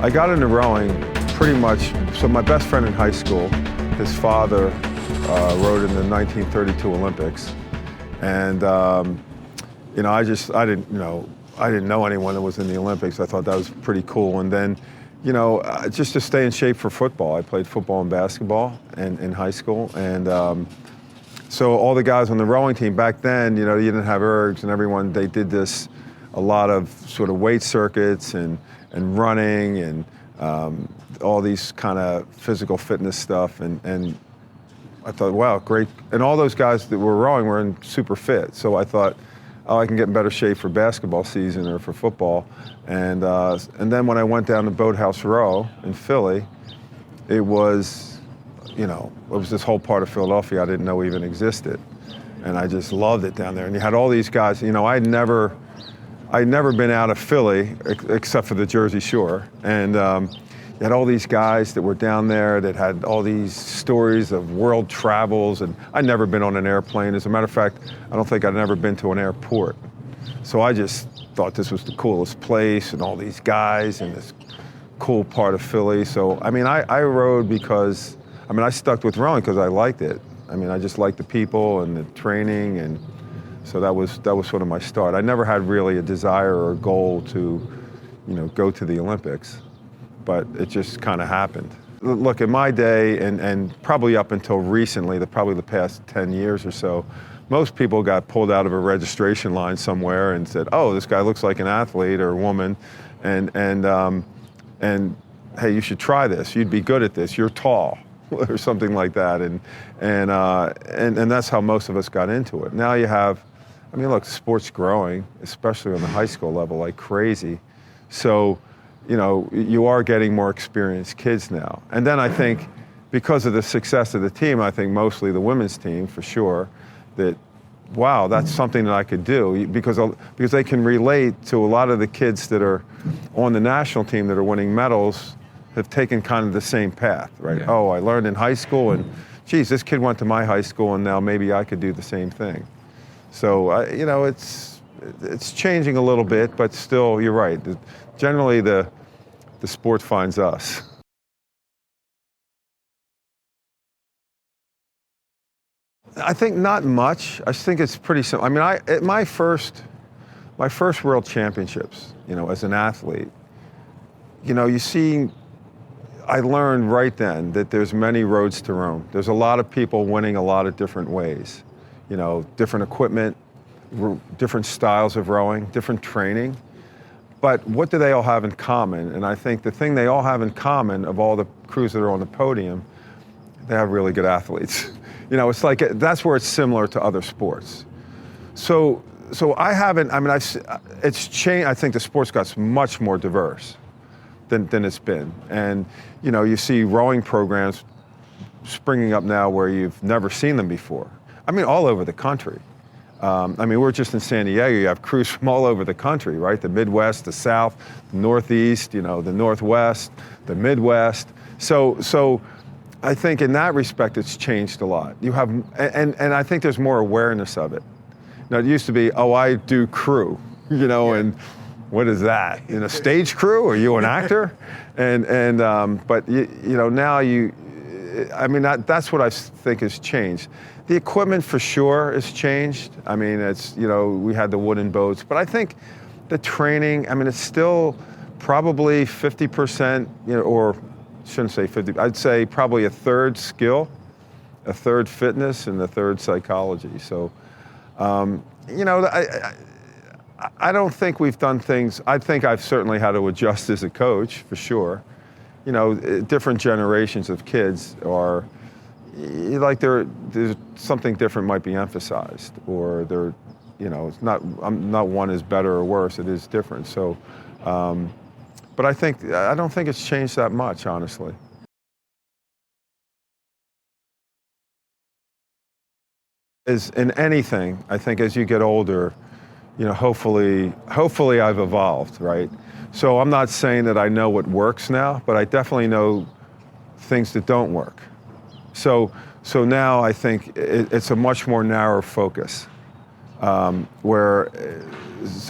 I got into rowing pretty much, so my best friend in high school, his father rowed in the 1932 Olympics. And, you know, I didn't know anyone that was in the Olympics. I thought that was pretty cool. And then, you know, just to stay in shape for football, I played football and basketball in high school. And so all the guys on the rowing team back then, you know, you didn't have ergs and everyone, they did this, a lot of sort of weight circuits and running and all these kind of physical fitness stuff. And I thought, wow, great. And all those guys that were rowing were in super fit. So I thought, oh, I can get in better shape for basketball season or for football. And then when I went down to Boathouse Row in Philly, it was, you know, it was this whole part of Philadelphia I didn't know even existed. And I just loved it down there. And you had all these guys, you know, I'd never been out of Philly except for the Jersey Shore. And you had all these guys that were down there that had all these stories of world travels, and I'd never been on an airplane. As a matter of fact, I don't think I'd ever been to an airport. So I just thought this was the coolest place and all these guys and this cool part of Philly. So, I mean, I rowed because, I mean, I stuck with rowing because I liked it. I mean, I just liked the people and the training, and so that was sort of my start. I never had really a desire or a goal to, you know, go to the Olympics, but it just kind of happened. Look, in my day, and probably up until recently, probably the past 10 years or so, most people got pulled out of a registration line somewhere and said, oh, this guy looks like an athlete or a woman, and hey, you should try this. You'd be good at this. You're tall, or something like that. And that's how most of us got into it. Now you have, I mean, look, sport's growing, especially on the high school level, like crazy. So, you know, you are getting more experienced kids now. And then I think because of the success of the team, I think mostly the women's team for sure, that, wow, that's something that I could do, because they can relate to a lot of the kids that are on the national team that are winning medals have taken kind of the same path, right? Yeah. Oh, I learned in high school, and geez, this kid went to my high school, and now maybe I could do the same thing. So, you know, it's changing a little bit, but still, you're right. Generally, the sport finds us. I think not much. I think it's pretty simple. I mean, at my first World Championships, you know, as an athlete, you know, I learned right then that there's many roads to Rome. There's a lot of people winning a lot of different ways. You know, different equipment, different styles of rowing, different training. But what do they all have in common? And I think the thing they all have in common, of all the crews that are on the podium, they have really good athletes. You know, it's like, that's where it's similar to other sports. So I haven't, I mean, it's changed. I think the sport's got much more diverse than it's been. And, you know, you see rowing programs springing up now where you've never seen them before. I mean, all over the country. I mean, we're just in San Diego. You have crews from all over the country, right? The Midwest, the South, the Northeast, you know, the Northwest, the Midwest. So I think in that respect, it's changed a lot. You have, and I think there's more awareness of it. Now, it used to be, oh, I do crew, you know, and what is that? In a stage crew? Are you an actor? But you know, now I mean, that's what I think has changed. The equipment for sure has changed. I mean, it's, you know, we had the wooden boats, but I think the training, I mean, it's still probably 50%, you know, or shouldn't say 50, I'd say probably a third skill, a third fitness, and a third psychology. So, you know, I don't think we've done things, I think I've certainly had to adjust as a coach, for sure. You know, different generations of kids are, like there's something different might be emphasized, or they're, you know, it's not one is better or worse, it is different. So, but I don't think it's changed that much, honestly. As in anything, I think as you get older, you know, hopefully I've evolved, right? So I'm not saying that I know what works now, but I definitely know things that don't work. So now I think it's a much more narrow focus. So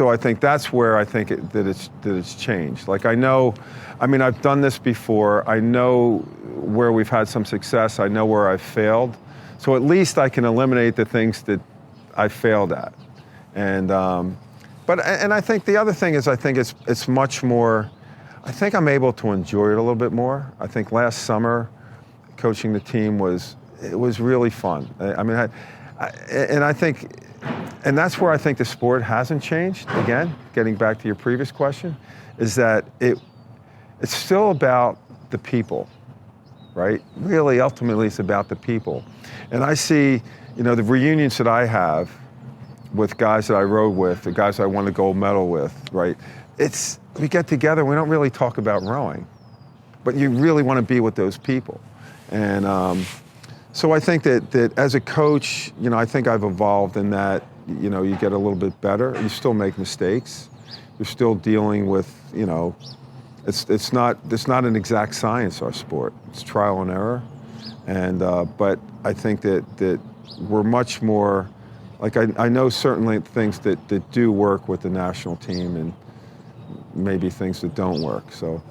I think that's where I think that it's changed. Like I've done this before. I know where we've had some success. I know where I've failed. So at least I can eliminate the things that I failed at. And I think the other thing is I think it's much more. I think I'm able to enjoy it a little bit more. I think last summer, coaching the team was really fun. And that's where I think the sport hasn't changed. Again, getting back to your previous question, is that it's still about the people, right? Really, ultimately, it's about the people. And I see, the reunions that I have with guys that I rode with, the guys I won the gold medal with, right? We get together, we don't really talk about rowing, but you really want to be with those people. And so I think that as a coach, I think I've evolved in that, you get a little bit better. You still make mistakes. You're still dealing with, it's not an exact science, our sport. It's trial and error. And but I think that we're much more, like I know certainly things that do work with the national team and maybe things that don't work. So.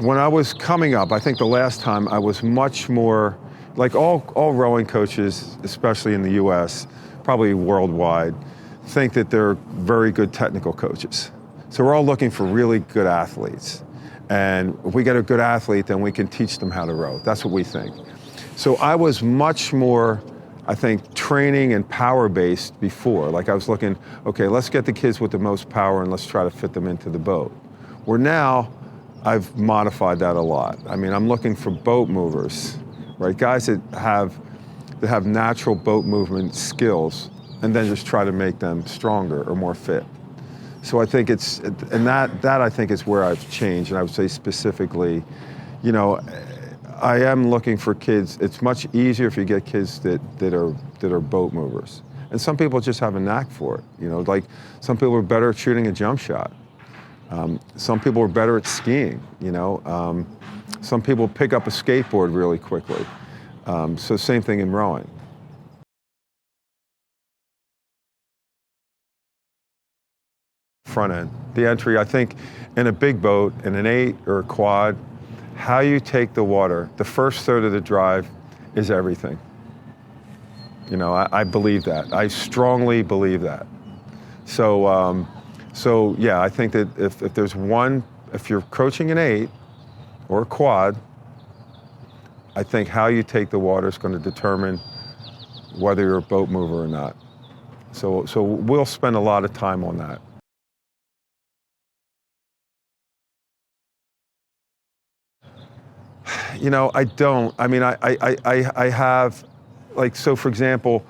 When I was coming up, I think the last time I was much more, like all rowing coaches, especially in the US, probably worldwide, think that they're very good technical coaches. So we're all looking for really good athletes. And if we get a good athlete, then we can teach them how to row. That's what we think. So I was much more, I think, training and power-based before. Like I was looking, okay, let's get the kids with the most power and let's try to fit them into the boat. Where now, I've modified that a lot. I'm looking for boat movers, right? Guys that have natural boat movement skills, and then just try to make them stronger or more fit. So I think that I think is where I've changed, and I would say specifically, I am looking for kids. It's much easier if you get kids that are boat movers, and some people just have a knack for it. Like some people are better at shooting a jump shot. Some people are better at skiing, Some people pick up a skateboard really quickly. So same thing in rowing. Front end. The entry, I think, in a big boat, in an 8 or a quad, how you take the water, the first third of the drive is everything. I believe that. I strongly believe that. So yeah, I think that if you're coaching an 8 or a quad, I think how you take the water is going to determine whether you're a boat mover or not. So we'll spend a lot of time on that. I don't. I have, so for example,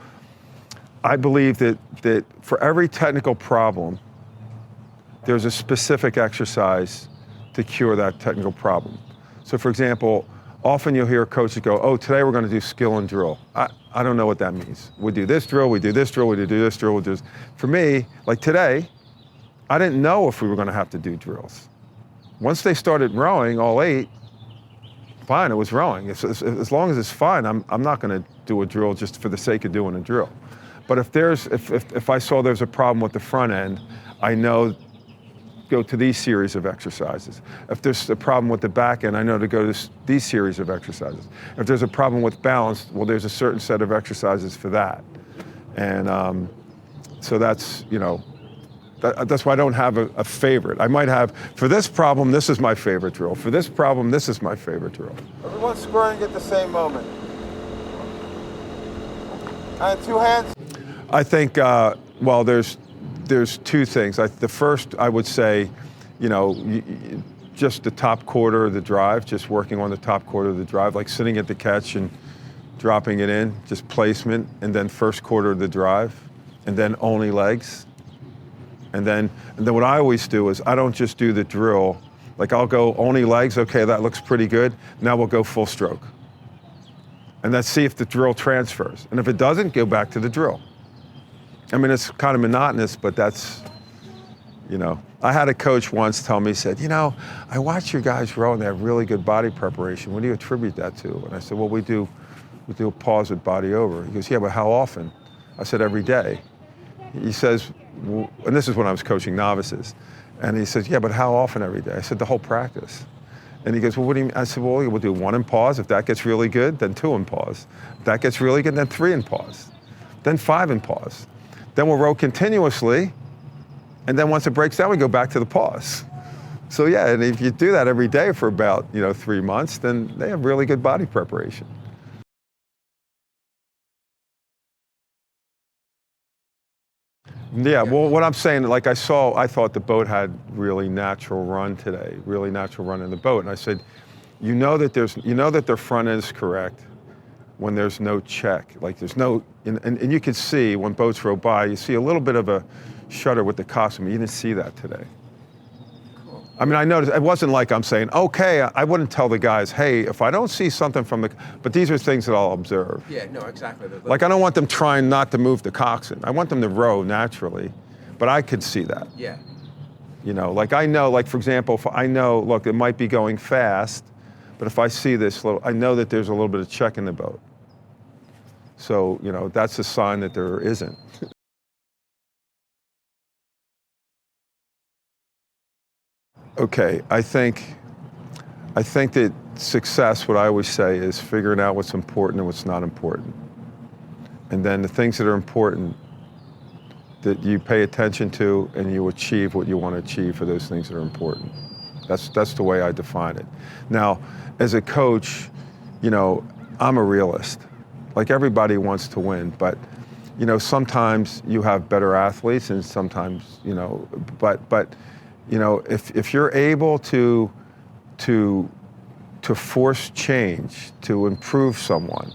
I believe that for every technical problem, there's a specific exercise to cure that technical problem. So for example, often you'll hear coaches go, oh, today we're going to do skill and drill. I don't know what that means. We do this drill, we do this drill, we do this drill, we do this. For me, like today, I didn't know if we were going to have to do drills. Once they started rowing, all 8, fine, it was rowing. As long as it's fine, I'm not going to do a drill just for the sake of doing a drill. But if I saw there's a problem with the front end, I know go to these series of exercises. If there's a problem with the back end, I know to go to these series of exercises. If there's a problem with balance, well, there's a certain set of exercises for that. And so that's, that's why I don't have a favorite. I might have, for this problem, this is my favorite drill. For this problem, this is my favorite drill. Everyone's squaring at the same moment. And 2 hands. I think, well, there's 2 things. The first, I would say, just the top quarter of the drive, just working on the top quarter of the drive, like sitting at the catch and dropping it in, just placement, and then first quarter of the drive, and then only legs. And then what I always do is I don't just do the drill. Like I'll go only legs, okay, that looks pretty good. Now we'll go full stroke. And let's see if the drill transfers. And if it doesn't, go back to the drill. It's kind of monotonous, but that's You know, I had a coach once tell me, he said, you know, I watch your guys row and they have really good body preparation. What do you attribute that to? And I said, well, we do a pause with body over. He goes, yeah, but how often? I said, every day. He says, and this is when I was coaching novices, and he says, yeah, but how often every day? I said, the whole practice. And he goes, well, what do you mean? I said, well, we'll do 1 in pause. If that gets really good, then 2 in pause. If that gets really good, then 3 in pause. Then 5 in pause. Then we'll row continuously, and then once it breaks down, we go back to the pause. So yeah, and if you do that every day for about 3 months, then they have really good body preparation. Yeah, well, what I'm saying, like I thought the boat had really natural run today, really natural run in the boat, and I said, you know that their front end is correct when there's no check, like there's no, and you can see when boats row by, you see a little bit of a shudder with the costume. You didn't see that today. Cool. I mean, I noticed, it wasn't like I'm saying, okay, I wouldn't tell the guys, hey, if I don't see something from but these are things that I'll observe. Yeah, no, exactly. Like I don't want them trying not to move the coxswain. I want them to row naturally, but I could see that. Yeah. You know, like I know, like for example, if I know, look, it might be going fast, but if I see this little, I know that there's a little bit of check in the boat. So, that's a sign that there isn't. Okay, I think that success, what I always say, is figuring out what's important and what's not important. And then the things that are important that you pay attention to and you achieve what you want to achieve for those things that are important. That's the way I define it. Now, as a coach, I'm a realist. Like everybody wants to win, but sometimes you have better athletes and sometimes, but if you're able to force change, to improve someone,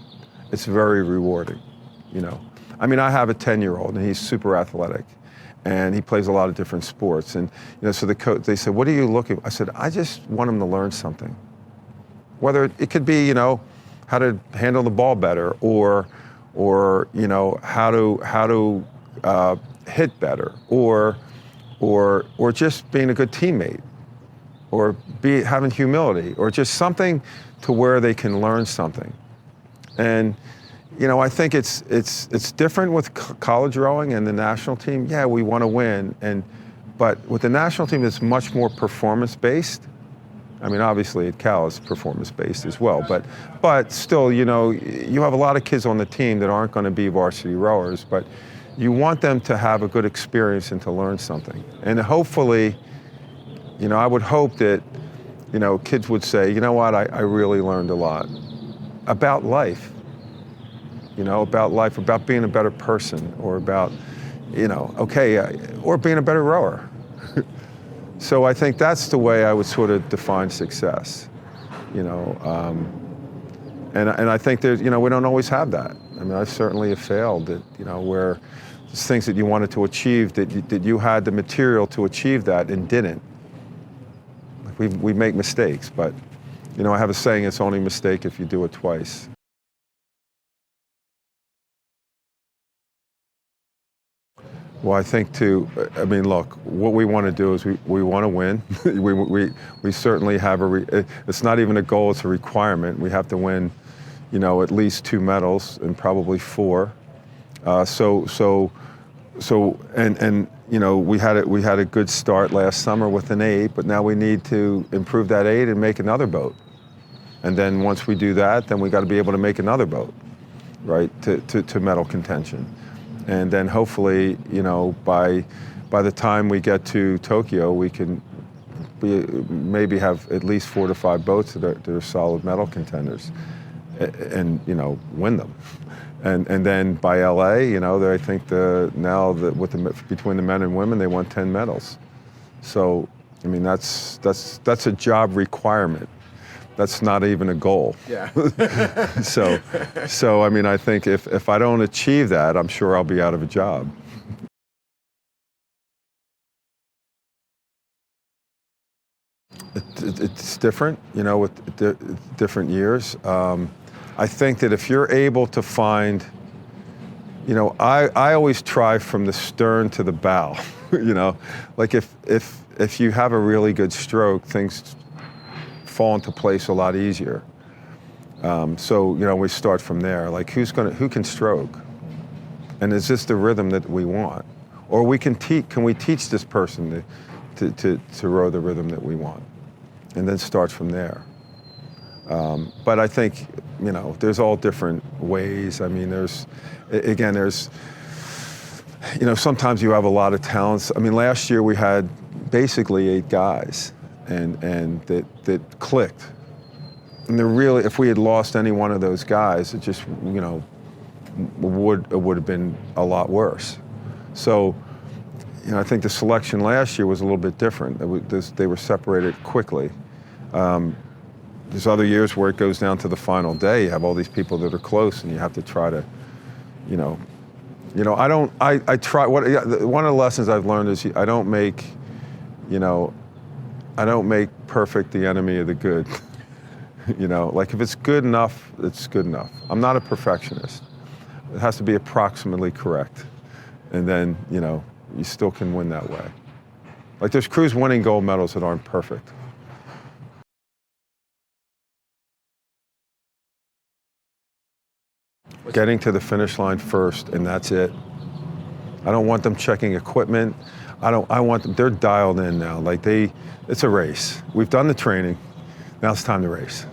it's very rewarding, I mean, I have a 10-year-old and he's super athletic and he plays a lot of different sports. And, so the coach, they said, what are you looking for? I said, I just want him to learn something. Whether it could be, how to handle the ball better or how to hit better or just being a good teammate or having humility or just something to where they can learn something. And, I think it's different with college rowing and the national team. Yeah, we want to win, but with the national team, it's much more performance-based. I mean, obviously at Cal it's performance-based as well, but still, you have a lot of kids on the team that aren't going to be varsity rowers, but you want them to have a good experience and to learn something. And hopefully, I would hope that, kids would say, you know what, I really learned a lot about life. About being a better person, or about, or being a better rower. So I think that's the way I would sort of define success, and I think there's, we don't always have that. I mean, I certainly have failed at, where there's things that you wanted to achieve that you had the material to achieve that and didn't. We make mistakes, but, I have a saying, it's only a mistake if you do it twice. Well, I think look, what we want to do is we want to win. we certainly have it's not even a goal, it's a requirement. We have to win, at least 2 medals and probably 4. We had a good start last summer with an 8, but now we need to improve that 8 and make another boat. And then once we do that, then we got to be able to make another boat, right, to medal contention. And then hopefully, by the time we get to Tokyo, we can maybe have at least 4 to 5 boats that are solid medal contenders, and win them. And then by LA, I think between the men and women, they won 10 medals. So, I mean, that's a job requirement. That's not even a goal. Yeah. So I mean, I think if I don't achieve that, I'm sure I'll be out of a job. It's different, with different years. I think that if you're able to find, I always try from the stern to the bow. You know, like if you have a really good stroke, things fall into place a lot easier. So you know, we start from there. Like who can stroke, and is this the rhythm that we want, or can we teach this person to row the rhythm that we want, and then start from there. But I think, you know, there's all different ways. I mean, there's, you know, sometimes you have a lot of talents. I mean, last year we had basically 8 guys, and that clicked. And they're really, if we had lost any one of those guys, it just, you know, would have been a lot worse. So, you know, I think the selection last year was a little bit different. They were separated quickly. There's other years where it goes down to the final day. You have all these people that are close, and you have to try to, you know, I try. One of the lessons I've learned is I don't make perfect the enemy of the good. You know, like if it's good enough, it's good enough. I'm not a perfectionist. It has to be approximately correct, and then, you know, you still can win that way. Like there's crews winning gold medals that aren't perfect. Getting to the finish line first, and that's it. I don't want them checking equipment. I want them, they're dialed in now. Like it's a race. We've done the training. Now it's time to race.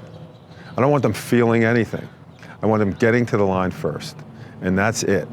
I don't want them feeling anything. I want them getting to the line first, and that's it.